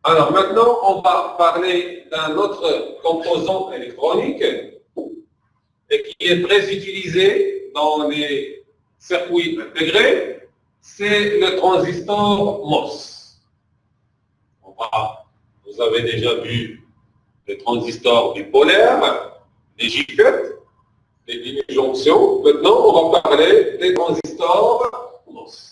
Alors maintenant, on va parler d'un autre composant électronique et qui est très utilisé dans les circuits intégrés, c'est le transistor MOS. Vous avez déjà vu les transistors bipolaires, les JFET, les demi-jonctions. Maintenant, on va parler des transistors MOS.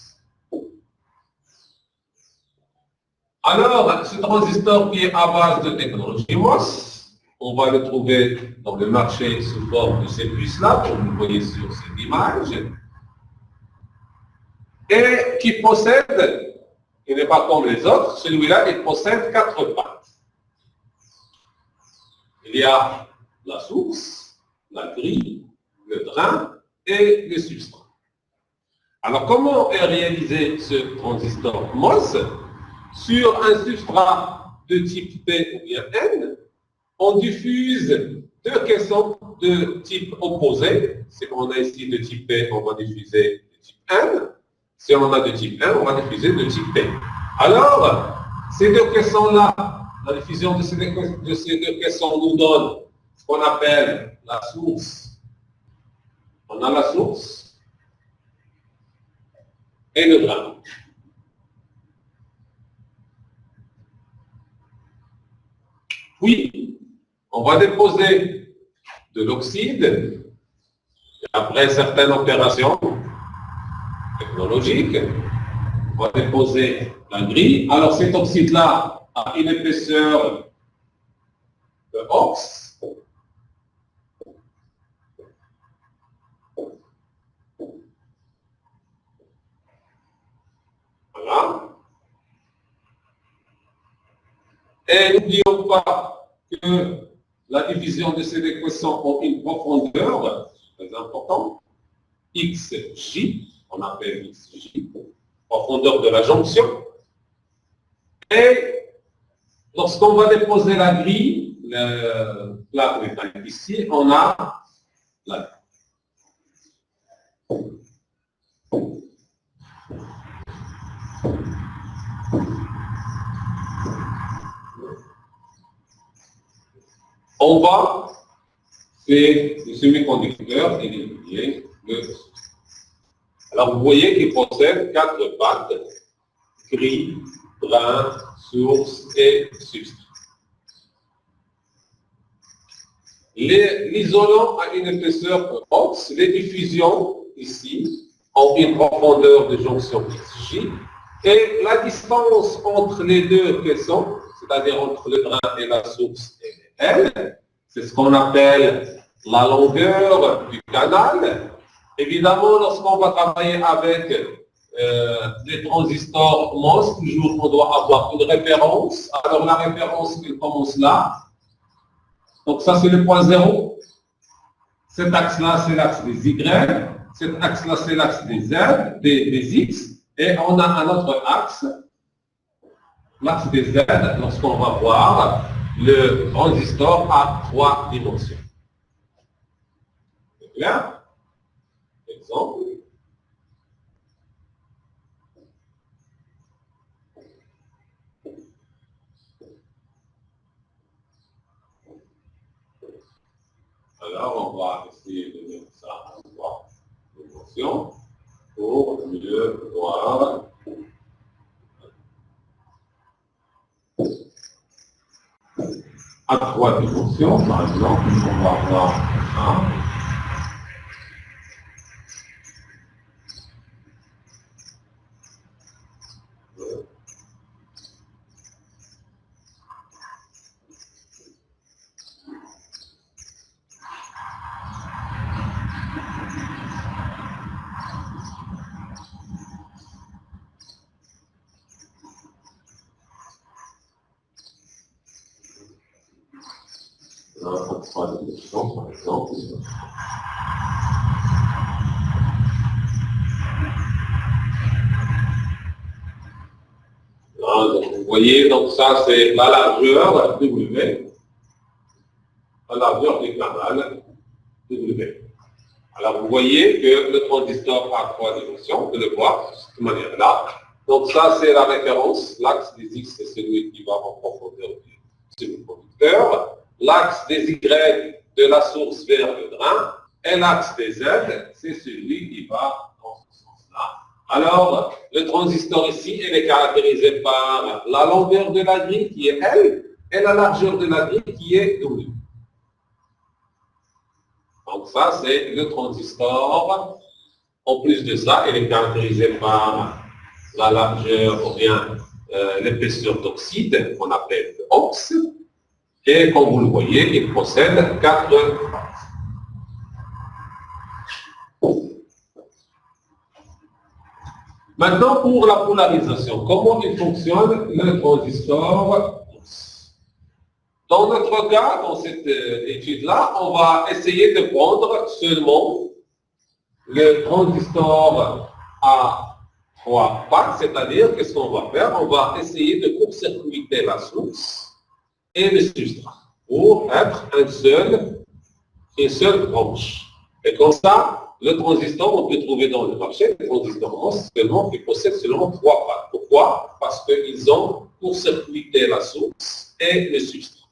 Alors, ce transistor qui est à base de technologie MOS, on va le trouver dans le marché sous forme de ces puces-là, comme vous voyez sur cette image, et qui possède, qui n'est pas comme les autres, celui-là, il possède 4 pattes. Il y a la source, la grille, le drain et le substrat. Alors, comment est réalisé ce transistor MOS? Sur un substrat de type P ou bien N, on diffuse 2 caissons de type opposé. Si on a ici de type P, on va diffuser de type N. Si on a de type N, on va diffuser de type P. Alors, ces 2 caissons-là, la diffusion de ces 2 caissons nous donne ce qu'on appelle la source. On a la source et le drain. Puis, on va déposer de l'oxyde, après certaines opérations technologiques, on va déposer la grille. Alors, cet oxyde-là a une épaisseur de ox. Voilà. Et n'oublions pas que la division de ces équations ont une profondeur, très importante, xj, on appelle xj, profondeur de la jonction. Et lorsqu'on va déposer la grille, le plat métallique ici, on a la grille. En bas, c'est le semi-conducteur et le Alors, vous voyez qu'il possède 4 pattes, grille, drain, source et substrat. L'isolant a une épaisseur ox. Les diffusions, ici, ont une profondeur de jonction xj. Et la distance entre les 2 caissons, c'est-à-dire entre le drain et la source et L, c'est ce qu'on appelle la longueur du canal. Évidemment, lorsqu'on va travailler avec des transistors MOS, toujours on doit avoir une référence. Alors la référence, elle commence là. Donc ça, c'est le point 0. Cet axe-là, c'est l'axe des Y. Cet axe-là, c'est l'axe des Z, des X. Et on a un autre axe, l'axe des Z, lorsqu'on va voir le transistor à 3 dimensions. C'est clair? Exemple. Alors, on va essayer de mettre ça à 3 dimensions pour mieux voir. À 3 dimensions, par exemple, on va voir ça. Par exemple. Donc, vous voyez, donc ça c'est la largeur W, la largeur du canal W. Alors vous voyez que le transistor a 3 dimensions, on peut le voir de cette manière-là. Donc ça, c'est la référence. L'axe des X, c'est celui qui va en profondeur du semi-conducteur. L'axe des Y de la source vers le drain. Et l'axe des Z, c'est celui qui va dans ce sens-là. Alors, le transistor ici, il est caractérisé par la longueur de la grille qui est L et la largeur de la grille qui est W. Donc ça, c'est le transistor. En plus de ça, il est caractérisé par la largeur ou bien l'épaisseur d'oxyde qu'on appelle OX. Et comme vous le voyez, il possède 4 phases. Maintenant, pour la polarisation, comment il fonctionne le transistor? Dans notre cas, dans cette étude-là, on va essayer de prendre seulement le transistor à 3 pattes, c'est-à-dire qu'est-ce qu'on va faire? On va essayer de court-circuiter la source et le substrat pour être une seule branche. Et comme ça, le transistor, on peut trouver dans le marché des transistors MOS seulement qui possèdent seulement 3 pattes. Pourquoi? Parce qu'ils ont court-circuité la source et le substrat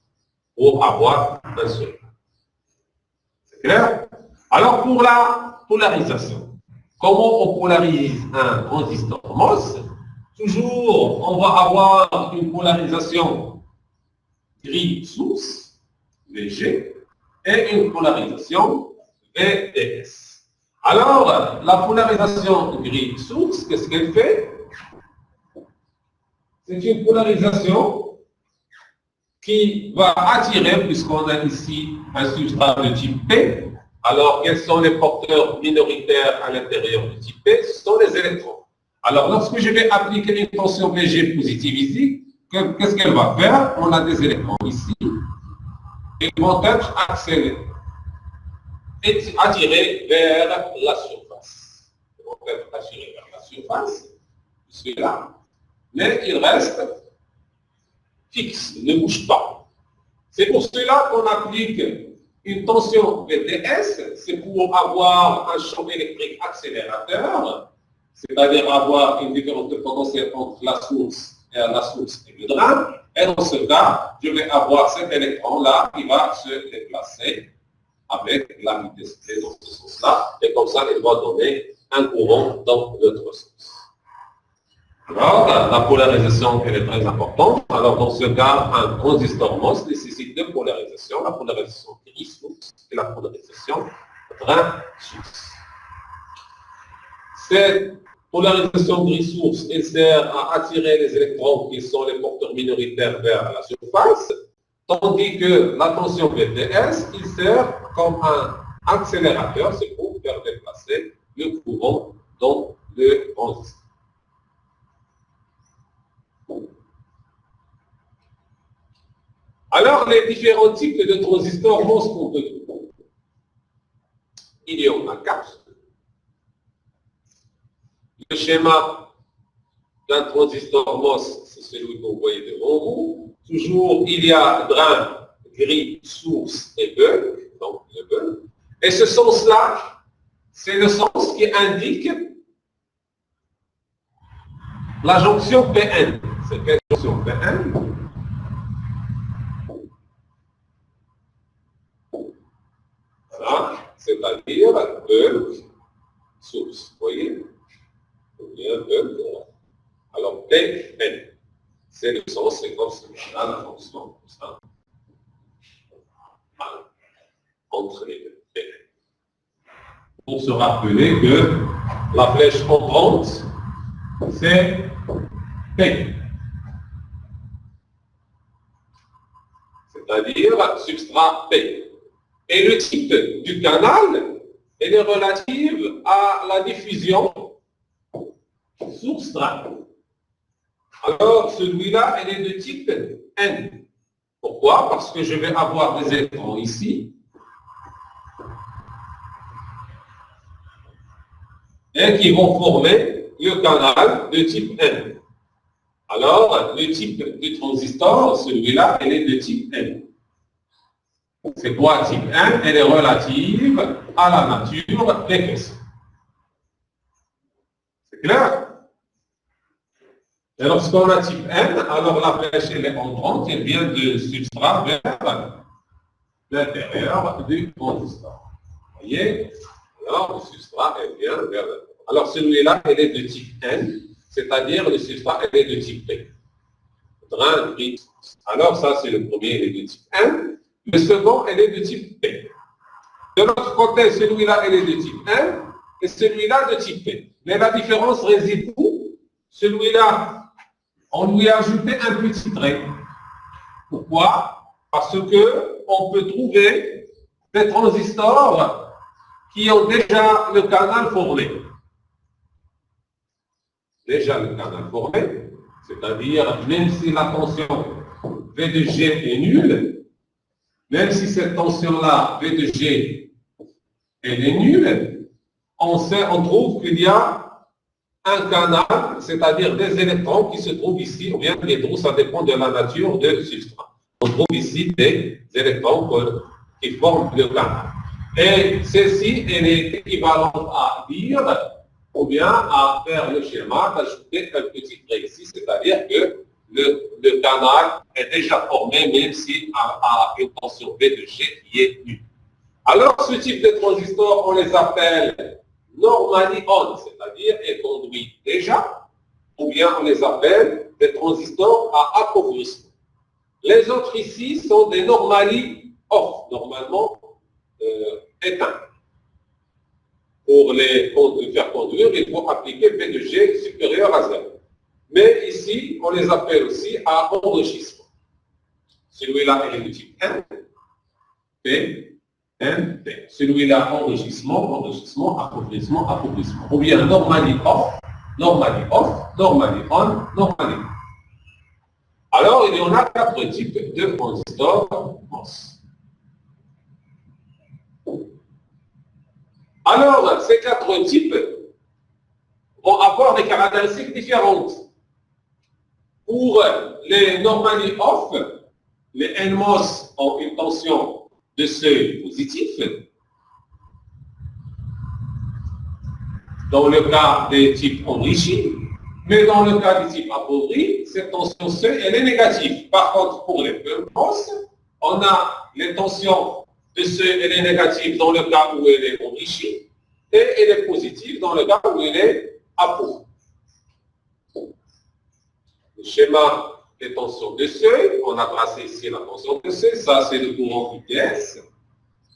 pour avoir un seul. C'est clair? Alors pour la polarisation, comment on polarise un transistor MOS? Toujours, on va avoir une polarisation gris-source, VG, et une polarisation VDS. Alors, la polarisation gris-source, qu'est-ce qu'elle fait? C'est une polarisation qui va attirer, puisqu'on a ici un substrat de type P. Alors, quels sont les porteurs minoritaires à l'intérieur du type P? Ce sont les électrons. Alors, lorsque je vais appliquer une tension VG positive ici, qu'est-ce qu'elle va faire? On a des électrons ici. Ils vont être accélérés et attirés vers la surface. Ils vont être attirés vers la surface, celui-là, mais ils restent fixes, ne bougent pas. C'est pour cela qu'on applique une tension VDS, c'est pour avoir un champ électrique accélérateur, c'est-à-dire avoir une différence de potentiel entre la source et le drain. Et dans ce cas, je vais avoir cet électron-là qui va se déplacer avec la vitesse T dans ce sens-là, et comme ça, il va donner un courant dans l'autre sens. Alors, la polarisation, elle est très importante. Alors, dans ce cas, un transistor MOS nécessite deux polarisations, la polarisation gris-source et la polarisation drain-source. Cette polarisation gris-source, elle sert à attirer les électrons qui sont les porteurs minoritaires vers la surface, tandis que la tension VDS, il sert comme un accélérateur, c'est pour faire déplacer le courant dans le transistor. Alors, les différents types de transistors MOS qu'on peut trouver. Il y en a 4. Le schéma d'un transistor MOS, c'est celui que vous voyez devant vous. Toujours, il y a drain, gris, source et bulk, donc le bulk. Et ce sens-là, c'est le sens qui indique la jonction PN. C'est quelle jonction PN? Voilà, c'est-à-dire bulk, source. Vous voyez? Alors, PN, c'est le sens, c'est comme ça, la fonction, comme ça. Voilà. Entre les deux. PN. Pour se rappeler que la flèche entrante, c'est P. C'est-à-dire substrat P. Et le type du canal, elle est relative à la diffusion source-drain. Alors, celui-là, elle est de type N. Pourquoi? Parce que je vais avoir des électrons ici. Et qui vont former le canal de type N. Alors, le type du transistor, celui-là, elle est de type N. C'est quoi type N? Elle est relative à la nature des questions. C'est clair? Et lorsqu'on a type N, alors la flèche elle est entrante, elle vient de substrat vers l'intérieur du transistor. Vous voyez? Alors le substrat elle vient vers l'intérieur. Alors celui-là, elle est de type N, c'est-à-dire le substrat elle est de type P. Drain, gris. Alors ça c'est le premier, elle est de type N. Le second, elle est de type P. De l'autre côté, celui-là, elle est de type N et celui-là de type P. Mais la différence réside où? Celui-là, on lui a ajouté un petit trait. Pourquoi? Parce que on peut trouver des transistors qui ont déjà le canal formé. Déjà le canal formé, c'est-à-dire même si la tension V de G est nulle, même si cette tension-là, V de G, elle est nulle, on trouve qu'il y a un canal, c'est-à-dire des électrons qui se trouvent ici, ou bien des trous, ça dépend de la nature de substrat. On trouve ici des électrons qui forment le canal. Et ceci, elle est équivalente à dire, ou bien à faire le schéma, d'ajouter un petit trait ici, c'est-à-dire que le canal est déjà formé, même si à une tension V de G qui est nulle. Alors, ce type de transistors, on les appelle normally on, c'est-à-dire est conduit déjà, ou bien on les appelle des transistors à appauvrissement. Les autres ici sont des normally off, normalement éteints. Pour les faire conduire, il faut appliquer V de G supérieur à 0. Mais ici, on les appelle aussi à enrichissement. Celui-là est de type N, P, N, P. Celui-là, enrichissement, appauvrissement, appauvrissement. Ou bien normally off, normally on, normally on. Alors, il y en a 4 types de transistors MOS. Alors, ces 4 types vont avoir des caractéristiques différentes. Pour les normally off, les NMOS ont une tension de seuil positif. Dans le cas des types enrichis, mais dans le cas des types appauvris, cette tension seuil, elle est négative. Par contre, pour les NMOS, on a les tensions de seuil, elle est négative dans le cas où elle est enrichie, et elle est positive dans le cas où elle est appauvrie. Le schéma des tensions de seuil, on a tracé ici la tension de seuil, ça c'est le courant UTS,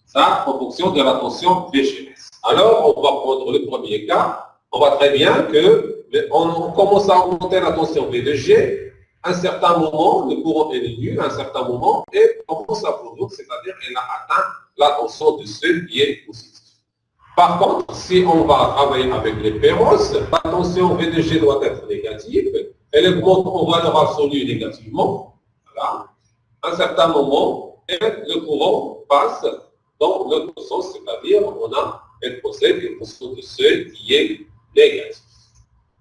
ça en fonction de la tension VGS. Alors on va prendre le premier cas, on voit très bien que on commence à augmenter la tension V de G, à un certain moment, le courant est nul, à un certain moment, et on commence à produire, c'est-à-dire qu'elle a atteint la tension de seuil qui est positive. Par contre, si on va travailler avec les péros, la tension V de G doit être négative, elle augmente en valeur absolue négativement. Voilà. À un certain moment, et le courant passe dans l'autre sens, c'est-à-dire elle possède une tension de seuil qui est négative.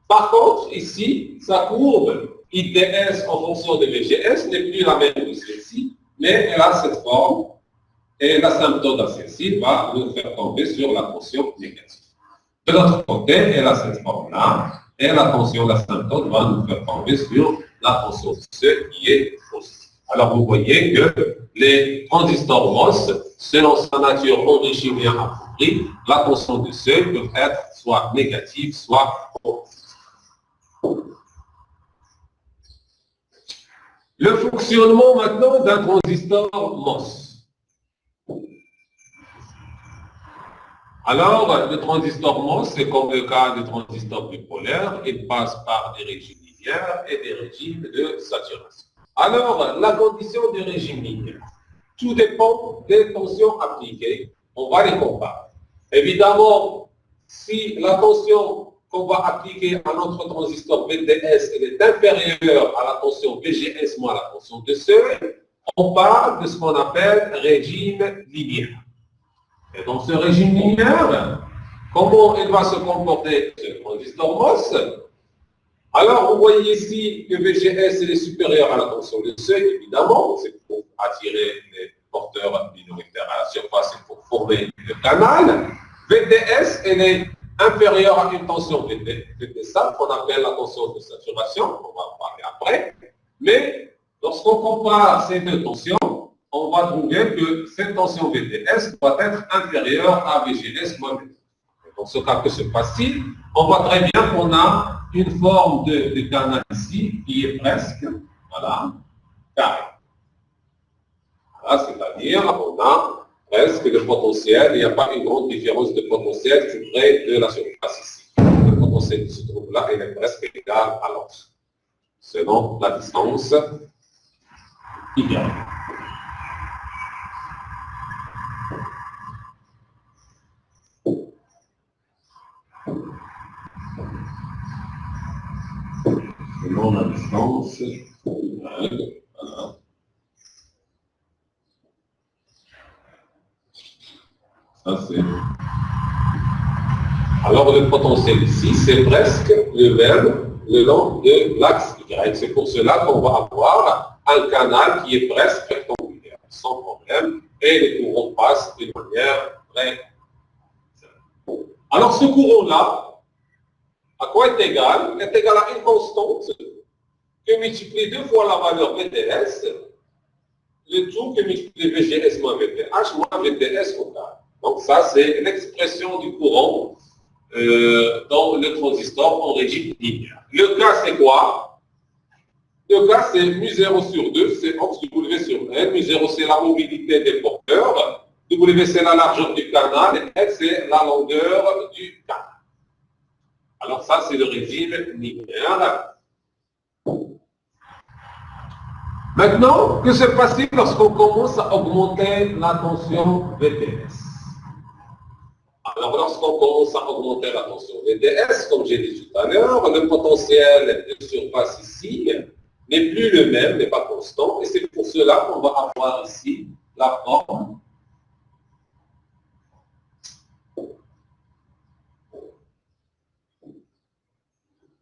Par contre, ici, sa courbe ITS en fonction de VGS n'est plus la même que celle-ci, mais elle a cette forme, et l'asymptote à celle-ci va nous faire tomber sur la tension négative. De l'autre côté, elle a cette forme-là, et la tension d'asymptote va nous faire tomber sur la tension de seuil qui est positive. Alors vous voyez que les transistors MOS, selon sa nature enrichie ou bien appauvrie, la tension de seuil peut être soit négative, soit positive. Le fonctionnement maintenant d'un transistor MOS. Alors, le transistor MOS, c'est comme le cas du transistor bipolaire, il passe par des régimes linéaires et des régimes de saturation. Alors, la condition du régime linéaire, tout dépend des tensions appliquées, on va les comparer. Évidemment, si la tension qu'on va appliquer à notre transistor VDS est inférieure à la tension VGS moins la tension de seuil, on parle de ce qu'on appelle régime linéaire. Et dans ce régime linéaire, comment il va se comporter ce transistor MOS? Alors, vous voyez ici que VGS est supérieur à la tension de seuil, évidemment, c'est pour attirer les porteurs minoritaires à la surface et pour former le canal. VDS, elle est inférieure à une tension VT stable, qu'on appelle la tension de saturation, on va en parler après. Mais lorsqu'on compare ces deux tensions, on va trouver que cette tension VTS doit être inférieure à VGS moins VT. Dans ce cas, que se passe-t-il? On voit très bien qu'on a une forme de canal ici qui est presque, voilà, carré. Voilà, c'est-à-dire on a presque le potentiel, il n'y a pas une grande différence de potentiel tout près de la surface ici. Le potentiel qui se trouve là, il est presque égal à l'autre, selon la distance Y. Selon la distance Y. Voilà. Ça, c'est... Alors, le potentiel ici, c'est presque le même le long de l'axe Y. C'est pour cela qu'on va avoir un canal qui est presque rectangulaire, sans problème, et les courants passent de manière très simple. Alors, ce courant-là, à quoi est égal? Est égal à une constante que multiplie 2 fois la valeur VTS, le tout que multiplie VGS moins VTH moins VTS au carré. Donc ça, c'est l'expression du courant dans le transistor en régime linéaire. Le cas, c'est quoi? Le cas, c'est mu0 sur 2, c'est W sur N. Mu0, c'est la mobilité des porteurs. W, c'est la largeur du canal. Et N, c'est la longueur du canal. Alors ça, c'est le régime linéaire. Maintenant, que se passe-t-il lorsqu'on commence à augmenter la tension VTS? Alors, lorsqu'on commence à augmenter la tension VTS, comme j'ai dit tout à l'heure, le potentiel de surface ici n'est plus le même, n'est pas constant, et c'est pour cela qu'on va avoir ici la forme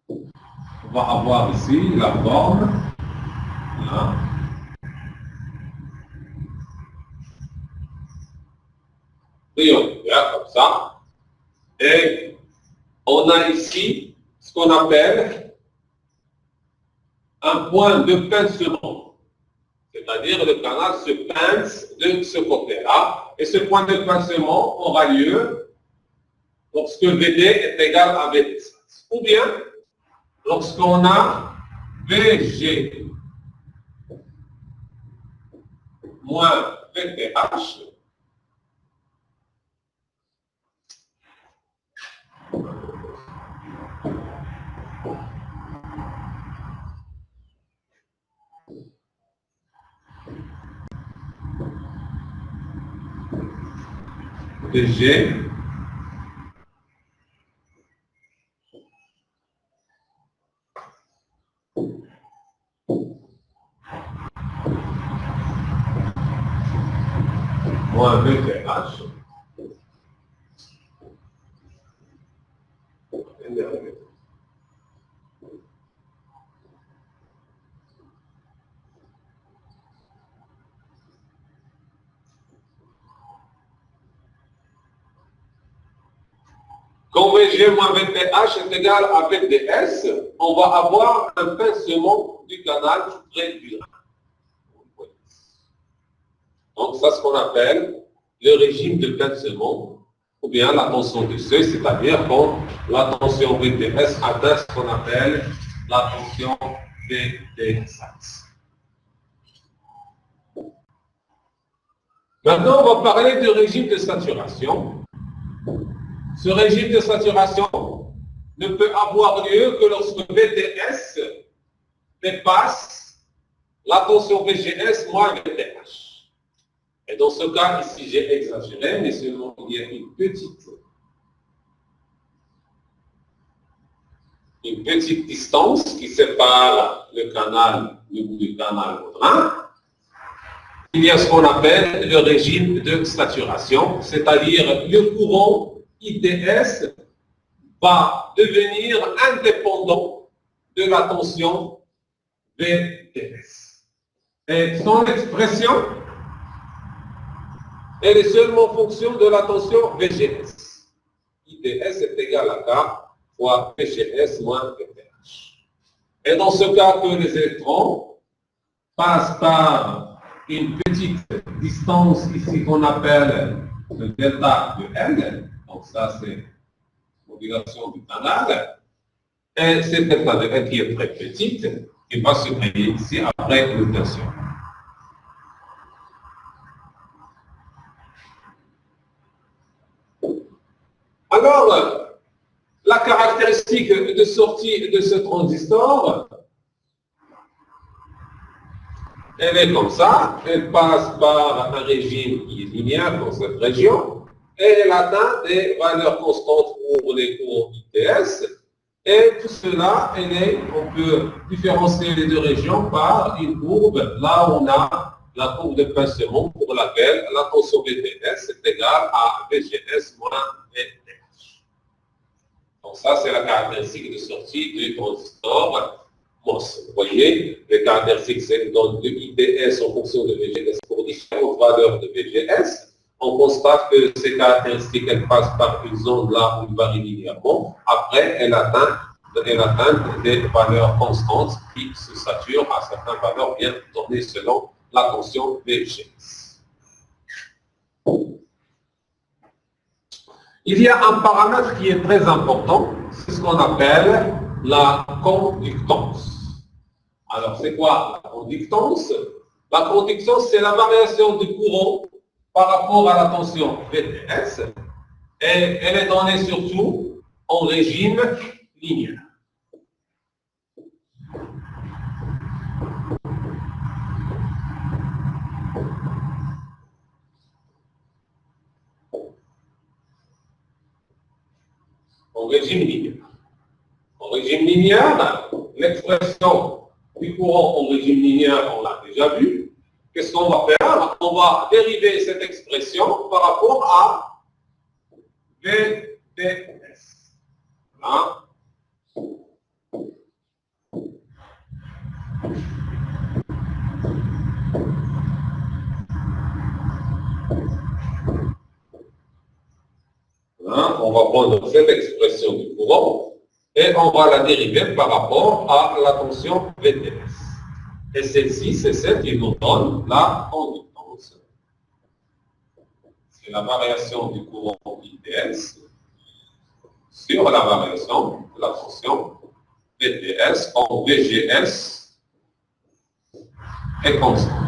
on va avoir ici la forme là, triangulaire comme ça, et on a ici ce qu'on appelle un point de pincement, c'est-à-dire le canal se pince de ce côté-là, et ce point de pincement aura lieu lorsque VD est égal à VT, ou bien lorsqu'on a VG moins VTH VG moins VTH quand VG moins VTH est égal à VTS, on va avoir un pincement du canal tout près du rein. Donc, ça, c'est ce qu'on appelle le régime de pincement, ou bien la tension de seuil, c'est-à-dire quand la tension VTS atteint ce qu'on appelle la tension VTS. Maintenant, on va parler du régime de saturation. Ce régime de saturation ne peut avoir lieu que lorsque VTS dépasse la tension VGS moins VTH. Et dans ce cas, ici, j'ai exagéré, mais seulement il y a une petite distance qui sépare le canal, le bout du canal au drain. Il y a ce qu'on appelle le régime de saturation, c'est-à-dire le courant ITS va devenir indépendant de la tension VTS. Et son expression, elle est seulement en fonction de la tension VGS. IDS est égal à K fois VGS moins VTH. Et dans ce cas que les électrons passent par une petite distance ici qu'on appelle le delta de L, donc ça c'est l'obligation du canal, et cette delta de L qui est très petite, qui va se créer ici après l'obtention. Alors, la caractéristique de sortie de ce transistor, elle est comme ça, elle passe par un régime qui est linéaire dans cette région, et elle atteint des valeurs constantes pour les courants ITS, et tout cela, on peut différencier les deux régions par une courbe, là où on a la courbe de pincement pour laquelle la tension VTS est égale à VGS moins VTH. Donc ça, c'est la caractéristique de sortie du transistor MOS. Vous voyez, les caractéristiques, c'est qu'on donne de ITS en fonction de VGS pour différentes valeurs de VGS. On constate que ces caractéristiques, elles passent par une zone là où ils varient linéairement. Après, elles atteignent des valeurs constantes qui se saturent à certaines valeurs bien données selon la tension VGS. Il y a un paramètre qui est très important, c'est ce qu'on appelle la conductance. Alors, c'est quoi la conductance? La conductance, c'est la variation du courant par rapport à la tension VTS, et elle est donnée surtout en régime linéaire. En régime linéaire. En régime linéaire, l'expression du courant en régime linéaire, on l'a déjà vu. Qu'est-ce qu'on va faire? On va dériver cette expression par rapport à VTS. Voilà. On va prendre cette expression du courant et on va la dériver par rapport à la tension VTS. Et celle-ci, c'est celle qui nous donne la conductance. C'est la variation du courant ITS sur la variation de la tension VTS en VGS est constante.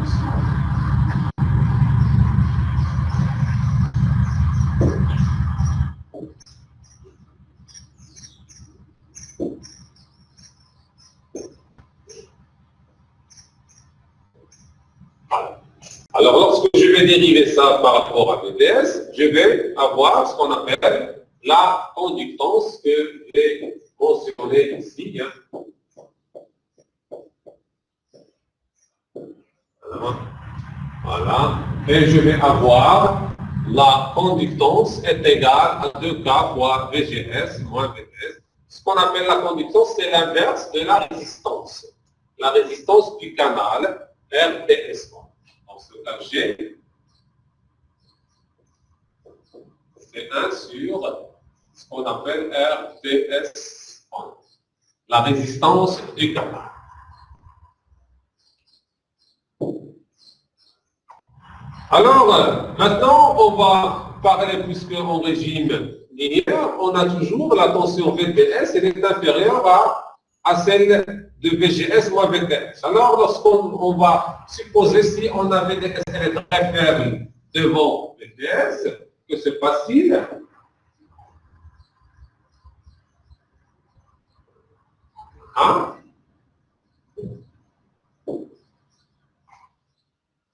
Alors, lorsque je vais dériver ça par rapport à VTS, je vais avoir ce qu'on appelle la conductance que j'ai mentionnée ici. Voilà. Et je vais avoir la conductance est égale à 2K fois VGS moins VTS. Ce qu'on appelle la conductance, c'est l'inverse de la résistance. La résistance du canal RTS. Dans ce cas, G, c'est 1 sur ce qu'on appelle RTS, la résistance du canal. Alors, maintenant, on va parler, puisque en régime linéaire, on a toujours la tension VTS, elle est inférieure à celle de VGS moins VTS. Alors, lorsqu'on va supposer si on a VTS, elle est très faible devant VTS, que c'est facile. Hein?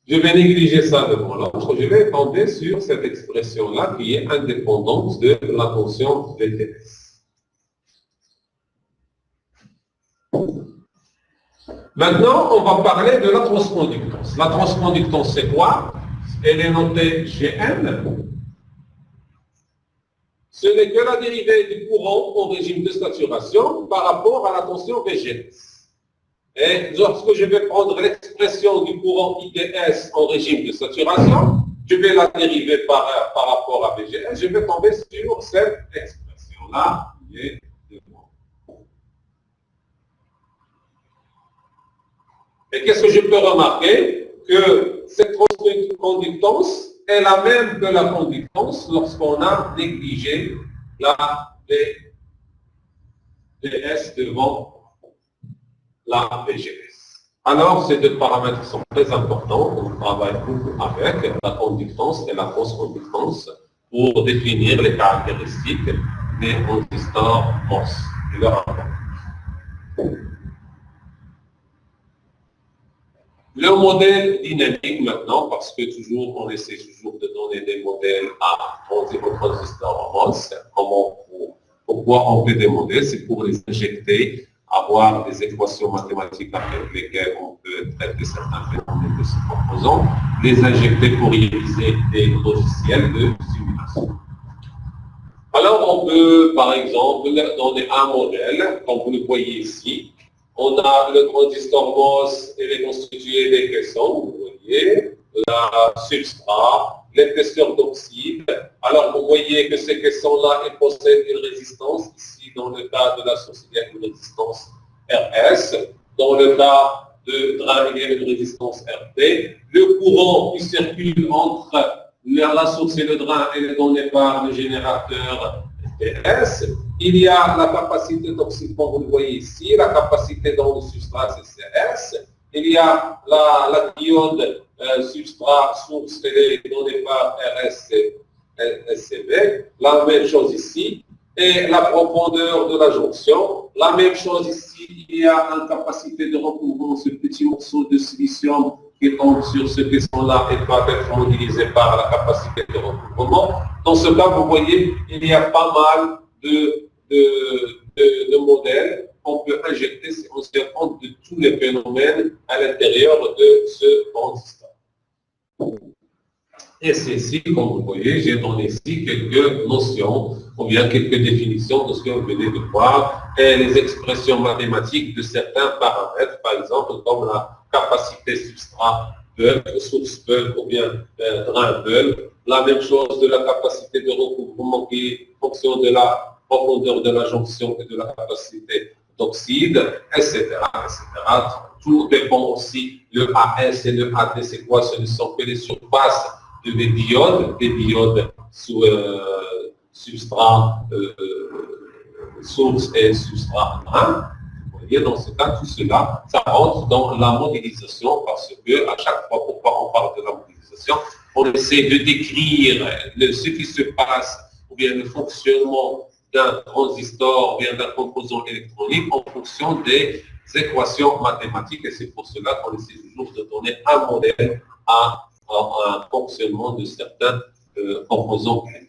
Je vais négliger ça devant l'autre. Je vais tomber sur cette expression-là qui est indépendante de la tension VTS. Maintenant, on va parler de la transconductance. La transconductance, c'est quoi? Elle est notée Gn. Ce n'est que la dérivée du courant au régime de saturation par rapport à la tension VGS. Et lorsque je vais prendre l'expression du courant IDS en régime de saturation, je vais la dériver par rapport à VGS, je vais tomber sur cette expression. expression-là est devant. Et qu'est-ce que je peux remarquer? Que cette conductance est la même que la conductance lorsqu'on a négligé la VS devant la VGS. Alors, ces deux paramètres sont très importants. On travaille beaucoup avec la conductance et la fausse conductance pour définir les caractéristiques des transistors MOS et leur rapport. Le modèle dynamique maintenant, parce que toujours on essaie toujours de donner des modèles aux transistors MOS. Pourquoi on fait des modèles? C'est pour les injecter, avoir des équations mathématiques avec lesquelles on peut traiter certains phénomènes de ces composants, les injecter pour réaliser des logiciels de simulation. Alors on peut par exemple donner un modèle, comme vous le voyez ici. On a le transistor MOS, il est constitué des caissons, vous voyez, la substrat, l'épaisseur d'oxyde. Alors vous voyez que ces caissons-là, ils possèdent une résistance. Ici, dans le cas de la source, il y a une résistance RS. Dans le cas de drain, il y a une résistance RT. Le courant qui circule entre la source et le drain est donné par le générateur TS. Il y a la capacité d'oxyde, comme vous le voyez ici, la capacité dans le substrat CCS. Il y a la diode substrat source, elle est donnée par RSCB. La même chose ici. Et la profondeur de la jonction. La même chose ici, il y a une capacité de recouvrement, ce petit morceau de silicium qui tombe sur ce caisson-là et va être modélisé par la capacité de recouvrement. Dans ce cas, vous voyez, il y a pas mal de modèles qu'on peut injecter si on se tient compte de tous les phénomènes à l'intérieur de ce transistor. Et c'est ici, comme vous voyez, j'ai donné ici quelques notions, ou bien quelques définitions de ce que vous venez de voir, et les expressions mathématiques de certains paramètres, par exemple, comme la capacité substrat bulk, source bulk, ou bien drain bulk. La même chose de la capacité de recouvrement qui est en fonction de la profondeur de la jonction et de la capacité d'oxyde, etc., etc. Tout dépend aussi, le AS et le AD, c'est quoi? Ce ne sont que les surfaces des diodes sous substrat source et substrat drain. Vous voyez, dans ce cas, tout cela, ça rentre dans la modélisation parce que à chaque fois, pourquoi on parle de la modélisation, on essaie de décrire ce qui se passe ou bien le fonctionnement d'un transistor ou bien d'un composant électronique en fonction des équations mathématiques et c'est pour cela qu'on essaie toujours de donner un modèle à un fonctionnement de certains composants électroniques.